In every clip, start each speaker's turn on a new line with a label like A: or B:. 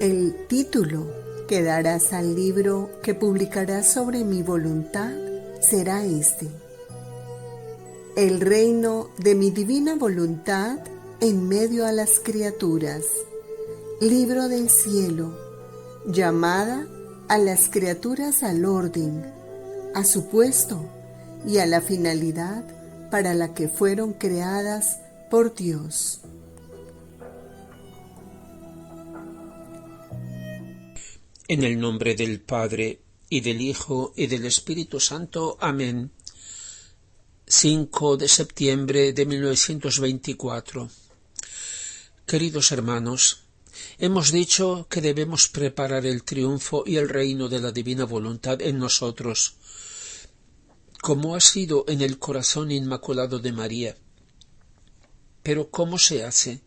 A: El título que darás al libro que publicarás sobre mi voluntad será este: El reino de mi divina voluntad en medio a las criaturas. Libro del cielo, llamada a las criaturas al orden, a su puesto y a la finalidad para la que fueron creadas por Dios.
B: En el nombre del Padre, y del Hijo, y del Espíritu Santo. Amén. 5 de septiembre de 1924. Queridos hermanos, hemos dicho que debemos preparar el triunfo y el reino de la divina voluntad en nosotros, como ha sido en el corazón inmaculado de María. Pero ¿cómo se hace?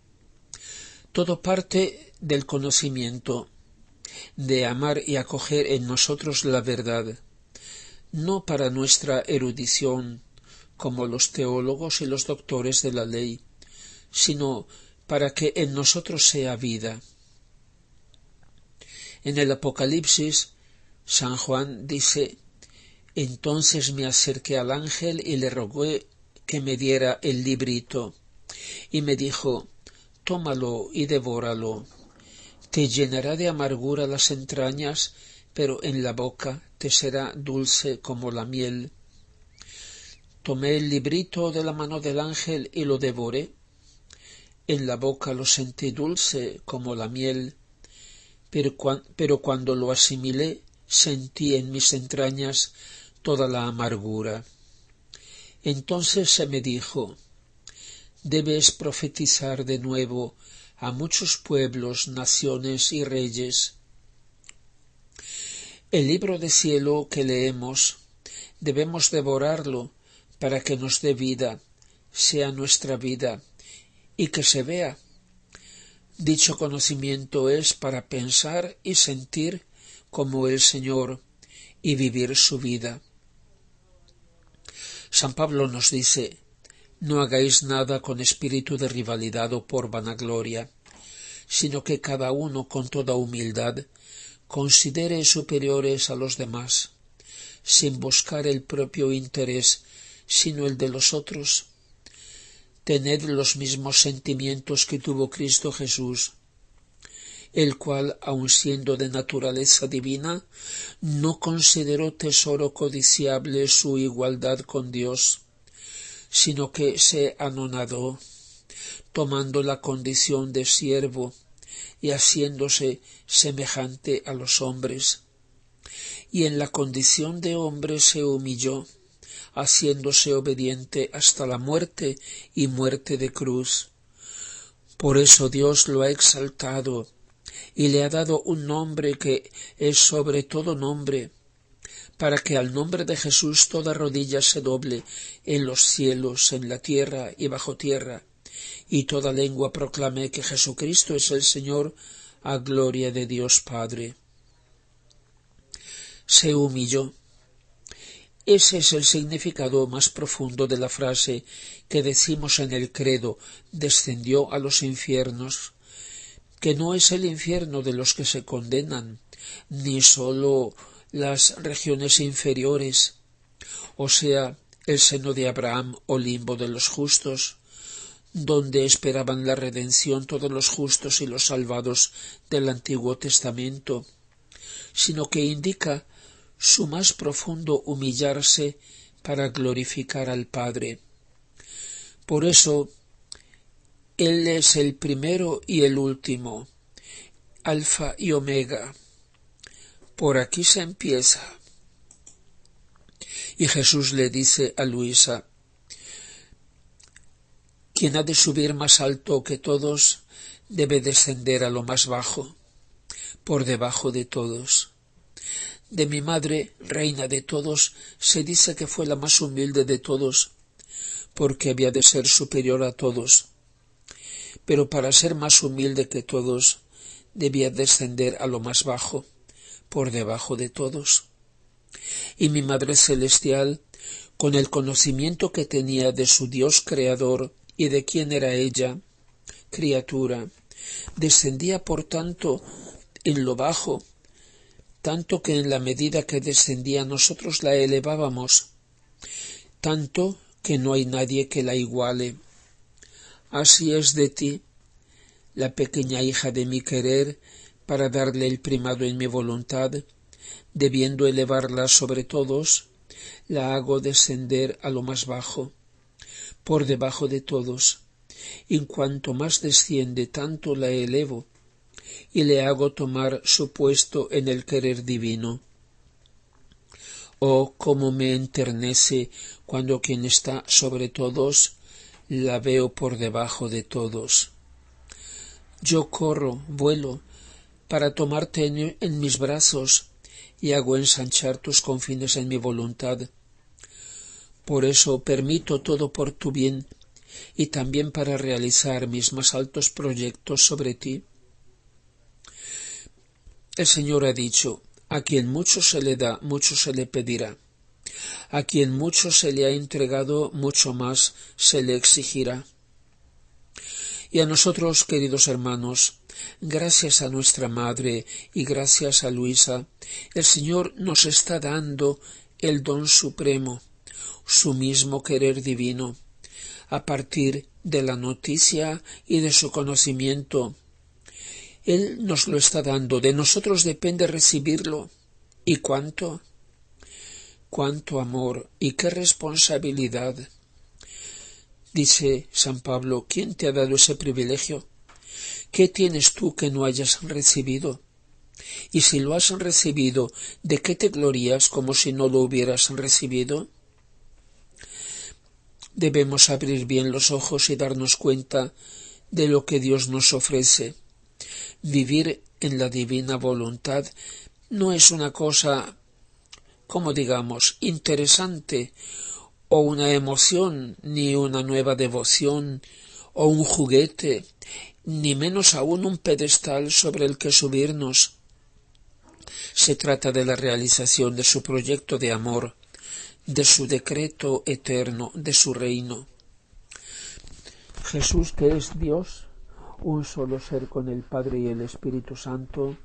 B: Todo parte del conocimiento, de amar y acoger en nosotros la verdad, no para nuestra erudición, como los teólogos y los doctores de la ley, sino para que en nosotros sea vida. En el Apocalipsis, San Juan dice: Entonces me acerqué al ángel y le rogué que me diera el librito, y me dijo: Tómalo y devóralo. Te llenará de amargura las entrañas, pero en la boca te será dulce como la miel. Tomé el librito de la mano del ángel y lo devoré. En la boca lo sentí dulce como la miel, pero cuando lo asimilé sentí en mis entrañas toda la amargura. Entonces se me dijo: Debes profetizar de nuevo a muchos pueblos, naciones y reyes. El libro de cielo que leemos debemos devorarlo para que nos dé vida, sea nuestra vida, y que se vea. Dicho conocimiento es para pensar y sentir como el Señor y vivir su vida. San Pablo nos dice: No hagáis nada con espíritu de rivalidad o por vanagloria, sino que cada uno con toda humildad considere superiores a los demás, sin buscar el propio interés, sino el de los otros. Tened los mismos sentimientos que tuvo Cristo Jesús, el cual, aun siendo de naturaleza divina, no consideró tesoro codiciable su igualdad con Dios, sino que se anonadó, tomando la condición de siervo y haciéndose semejante a los hombres, y en la condición de hombre se humilló, haciéndose obediente hasta la muerte y muerte de cruz. Por eso Dios lo ha exaltado y le ha dado un nombre que es sobre todo nombre, para que al nombre de Jesús toda rodilla se doble en los cielos, en la tierra y bajo tierra, y toda lengua proclame que Jesucristo es el Señor, a gloria de Dios Padre. Se humilló. Ese es el significado más profundo de la frase que decimos en el credo: descendió a los infiernos, que no es el infierno de los que se condenan, ni sólo las regiones inferiores, o sea, el seno de Abraham o limbo de los justos, donde esperaban la redención todos los justos y los salvados del Antiguo Testamento, sino que indica su más profundo humillarse para glorificar al Padre. Por eso, Él es el primero y el último, Alfa y Omega. Por aquí se empieza. Y Jesús le dice a Luisa: quien ha de subir más alto que todos debe descender a lo más bajo, por debajo de todos. De mi madre, reina de todos, se dice que fue la más humilde de todos, porque había de ser superior a todos. Pero para ser más humilde que todos, debía descender a lo más bajo, por debajo de todos. Y mi Madre Celestial, con el conocimiento que tenía de su Dios Creador y de quién era ella, criatura, descendía por tanto en lo bajo, tanto que en la medida que descendía nosotros la elevábamos, tanto que no hay nadie que la iguale. Así es de ti, la pequeña hija de mi querer, para darle el primado en mi voluntad, debiendo elevarla sobre todos, la hago descender a lo más bajo, por debajo de todos, y cuanto más desciende tanto la elevo, y le hago tomar su puesto en el querer divino. Oh, cómo me enternece cuando quien está sobre todos la veo por debajo de todos. Yo corro, vuelo, para tomarte en mis brazos, y hago ensanchar tus confines en mi voluntad. Por eso permito todo por tu bien, y también para realizar mis más altos proyectos sobre ti. El Señor ha dicho: a quien mucho se le da, mucho se le pedirá. A quien mucho se le ha entregado, mucho más se le exigirá. Y a nosotros, queridos hermanos, gracias a nuestra Madre y gracias a Luisa, el Señor nos está dando el don supremo, su mismo querer divino, a partir de la noticia y de su conocimiento. Él nos lo está dando, de nosotros depende recibirlo. ¿Y cuánto? ¡Cuánto amor y qué responsabilidad! Dice San Pablo: ¿quién te ha dado ese privilegio? ¿Qué tienes tú que no hayas recibido? Y si lo has recibido, ¿de qué te glorías como si no lo hubieras recibido? Debemos abrir bien los ojos y darnos cuenta de lo que Dios nos ofrece. Vivir en la divina voluntad no es una cosa, como digamos, interesante, o una emoción, ni una nueva devoción, o un juguete, ni menos aún un pedestal sobre el que subirnos. Se trata de la realización de su proyecto de amor, de su decreto eterno, de su reino. Jesús, que es Dios, un solo ser con el Padre y el Espíritu Santo,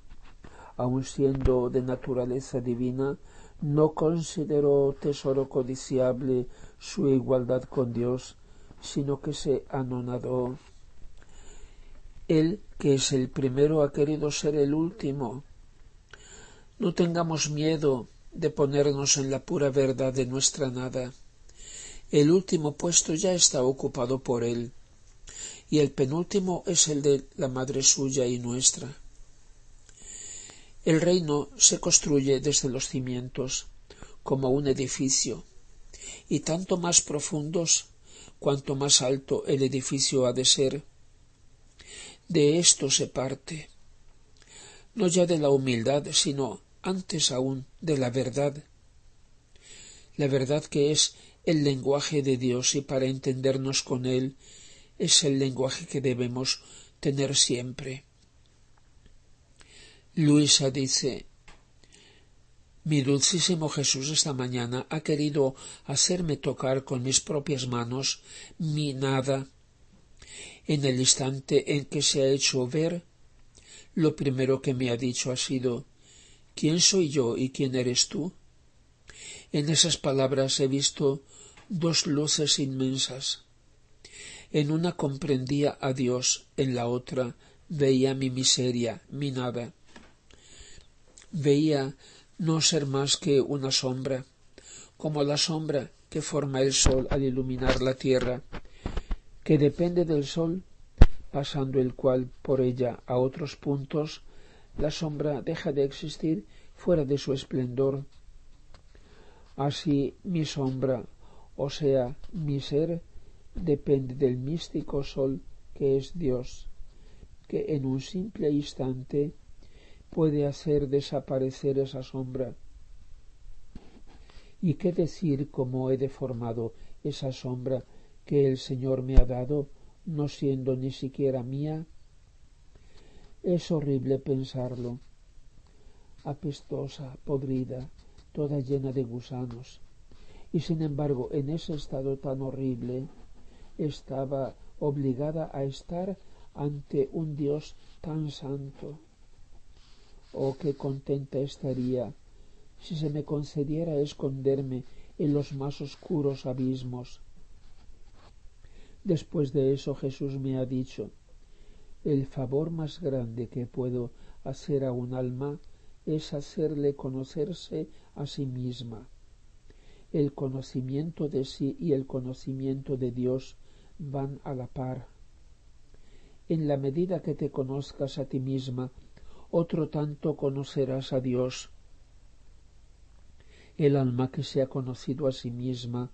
B: aun siendo de naturaleza divina, no consideró tesoro codiciable su igualdad con Dios, sino que se anonadó. Él, que es el primero, ha querido ser el último. No tengamos miedo de ponernos en la pura verdad de nuestra nada. El último puesto ya está ocupado por Él, y el penúltimo es el de la Madre suya y nuestra. El reino se construye desde los cimientos, como un edificio, y tanto más profundos cuanto más alto el edificio ha de ser. De esto se parte, no ya de la humildad, sino antes aún de la verdad que es el lenguaje de Dios, y para entendernos con Él es el lenguaje que debemos tener siempre. Luisa dice: mi dulcísimo Jesús esta mañana ha querido hacerme tocar con mis propias manos mi nada. En el instante en que se ha hecho ver, lo primero que me ha dicho ha sido: ¿quién soy yo y quién eres tú? En esas palabras he visto dos luces inmensas. En una comprendía a Dios, en la otra veía mi miseria, mi nada. Veía no ser más que una sombra, como la sombra que forma el sol al iluminar la tierra, que depende del sol, pasando el cual por ella a otros puntos, la sombra deja de existir fuera de su esplendor. Así mi sombra, o sea, mi ser, depende del místico sol que es Dios, que en un simple instante puede hacer desaparecer esa sombra. ¿Y qué decir cómo he deformado esa sombra que el Señor me ha dado, no siendo ni siquiera mía? Es horrible pensarlo. Apestosa, podrida, toda llena de gusanos. Y sin embargo, en ese estado tan horrible, estaba obligada a estar ante un Dios tan santo. Oh, qué contenta estaría si se me concediera esconderme en los más oscuros abismos. Después de eso Jesús me ha dicho: el favor más grande que puedo hacer a un alma es hacerle conocerse a sí misma. El conocimiento de sí y el conocimiento de Dios van a la par. En la medida que te conozcas a ti misma, otro tanto conocerás a Dios. El alma que se ha conocido a sí misma,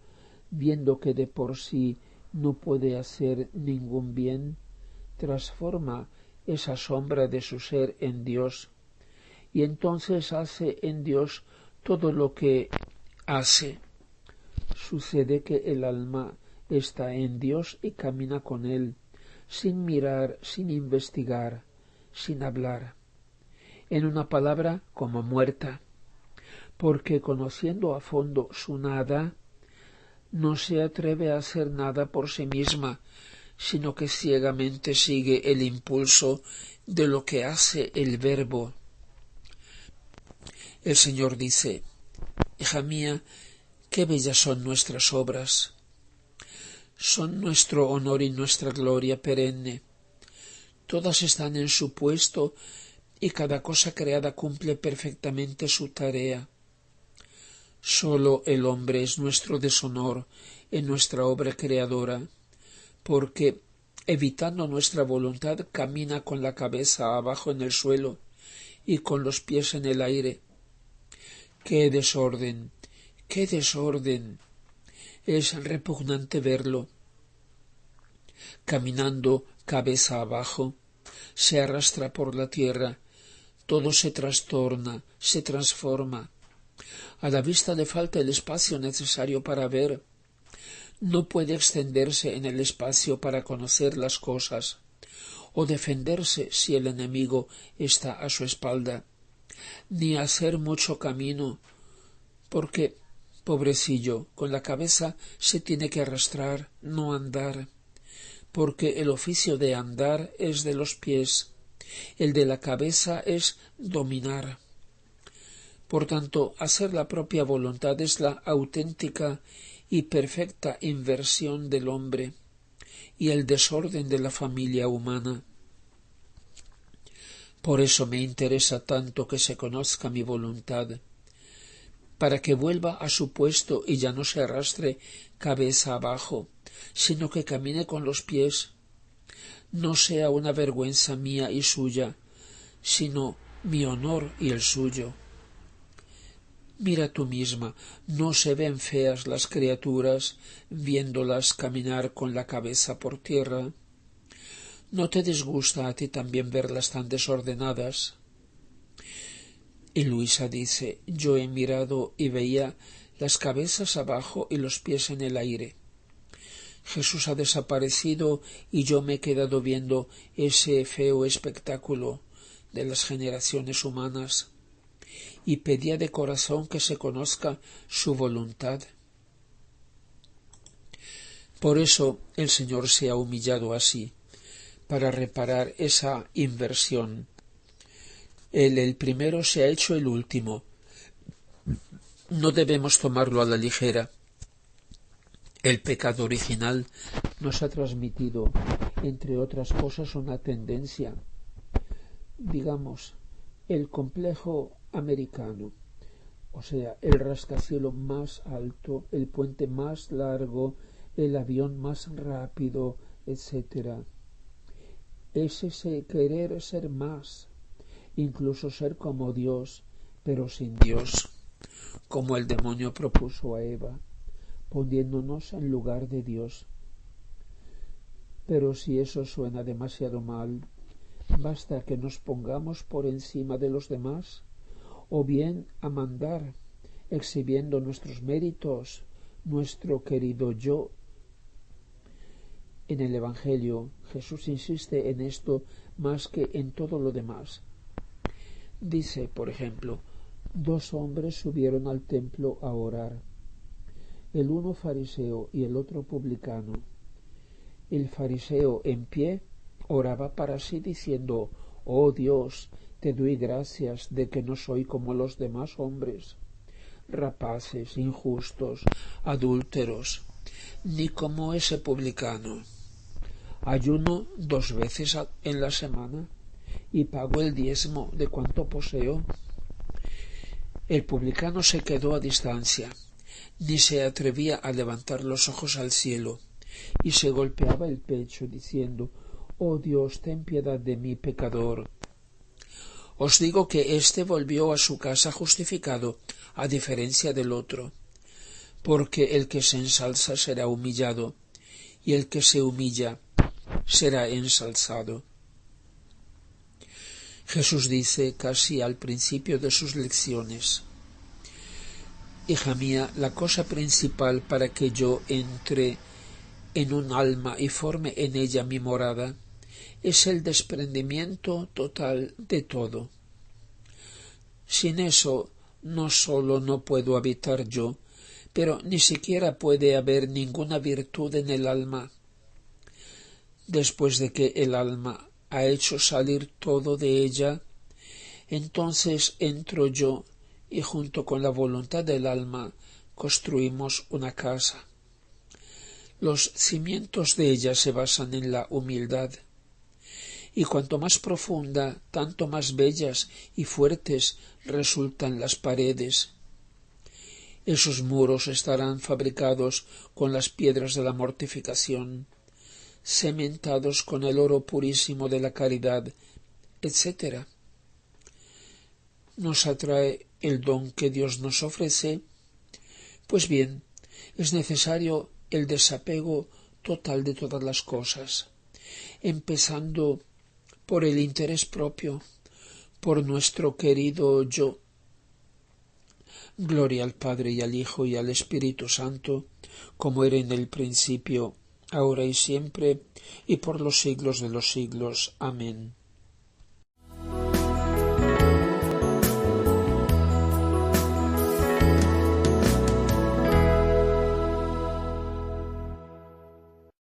B: viendo que de por sí no puede hacer ningún bien, transforma esa sombra de su ser en Dios, y entonces hace en Dios todo lo que hace. Sucede que el alma está en Dios y camina con Él, sin mirar, sin investigar, sin hablar. En una palabra, como muerta, porque conociendo a fondo su nada, no se atreve a hacer nada por sí misma, sino que ciegamente sigue el impulso de lo que hace el Verbo. El Señor dice: hija mía, qué bellas son nuestras obras, son nuestro honor y nuestra gloria perenne. Todas están en su puesto y cada cosa creada cumple perfectamente su tarea. Sólo el hombre es nuestro deshonor en nuestra obra creadora, porque, evitando nuestra voluntad, camina con la cabeza abajo en el suelo y con los pies en el aire. ¡Qué desorden! ¡Qué desorden! Es repugnante verlo. Caminando cabeza abajo, se arrastra por la tierra, todo se trastorna, se transforma. A la vista le falta el espacio necesario para ver. No puede extenderse en el espacio para conocer las cosas, o defenderse si el enemigo está a su espalda, ni hacer mucho camino, porque, pobrecillo, con la cabeza se tiene que arrastrar, no andar, porque el oficio de andar es de los pies, el de la cabeza es dominar. Por tanto, hacer la propia voluntad es la auténtica y perfecta inversión del hombre y el desorden de la familia humana. Por eso me interesa tanto que se conozca mi voluntad, para que vuelva a su puesto y ya no se arrastre cabeza abajo, sino que camine con los pies, no sea una vergüenza mía y suya, sino mi honor y el suyo. Mira tú misma, ¿no se ven feas las criaturas viéndolas caminar con la cabeza por tierra? ¿No te disgusta a ti también verlas tan desordenadas? Y Luisa dice: yo he mirado y veía las cabezas abajo y los pies en el aire. Jesús ha desaparecido y yo me he quedado viendo ese feo espectáculo de las generaciones humanas, y pedía de corazón que se conozca su voluntad. Por eso el Señor se ha humillado así, para reparar esa inversión. Él, el primero, se ha hecho el último. No debemos tomarlo a la ligera. El pecado original nos ha transmitido, entre otras cosas, una tendencia, digamos, el complejo americano, o sea, el rascacielos más alto, el puente más largo, el avión más rápido, etc. Es ese querer ser más, incluso ser como Dios, pero sin Dios, como el demonio propuso a Eva, poniéndonos en lugar de Dios. Pero si eso suena demasiado mal, basta que nos pongamos por encima de los demás, o bien a mandar, exhibiendo nuestros méritos, nuestro querido yo. En el Evangelio Jesús insiste en esto más que en todo lo demás. Dice, por ejemplo, 2 hombres subieron al templo a orar, el uno fariseo y el otro publicano. El fariseo en pie oraba para sí diciendo: oh Dios, te doy gracias de que no soy como los demás hombres, rapaces, injustos, adúlteros, ni como ese publicano. Ayuno 2 veces en la semana y pago el diezmo de cuanto poseo. El publicano se quedó a distancia, ni se atrevía a levantar los ojos al cielo, y se golpeaba el pecho diciendo: «Oh Dios, ten piedad de mí, pecador». Os digo que éste volvió a su casa justificado, a diferencia del otro, porque el que se ensalza será humillado, y el que se humilla será ensalzado. Jesús dice casi al principio de sus lecciones: «Hija mía, la cosa principal para que yo entre en un alma y forme en ella mi morada es el desprendimiento total de todo. Sin eso no sólo no puedo habitar yo, pero ni siquiera puede haber ninguna virtud en el alma. Después de que el alma ha hecho salir todo de ella, entonces entro yo y junto con la voluntad del alma construimos una casa. Los cimientos de ella se basan en la humildad, y cuanto más profunda, tanto más bellas y fuertes resultan las paredes. Esos muros estarán fabricados con las piedras de la mortificación, cementados con el oro purísimo de la caridad, etc. ¿Nos atrae el don que Dios nos ofrece? Pues bien, es necesario el desapego total de todas las cosas, empezando por el interés propio, por nuestro querido yo. Gloria al Padre y al Hijo y al Espíritu Santo, como era en el principio, ahora y siempre, y por los siglos de los siglos. Amén.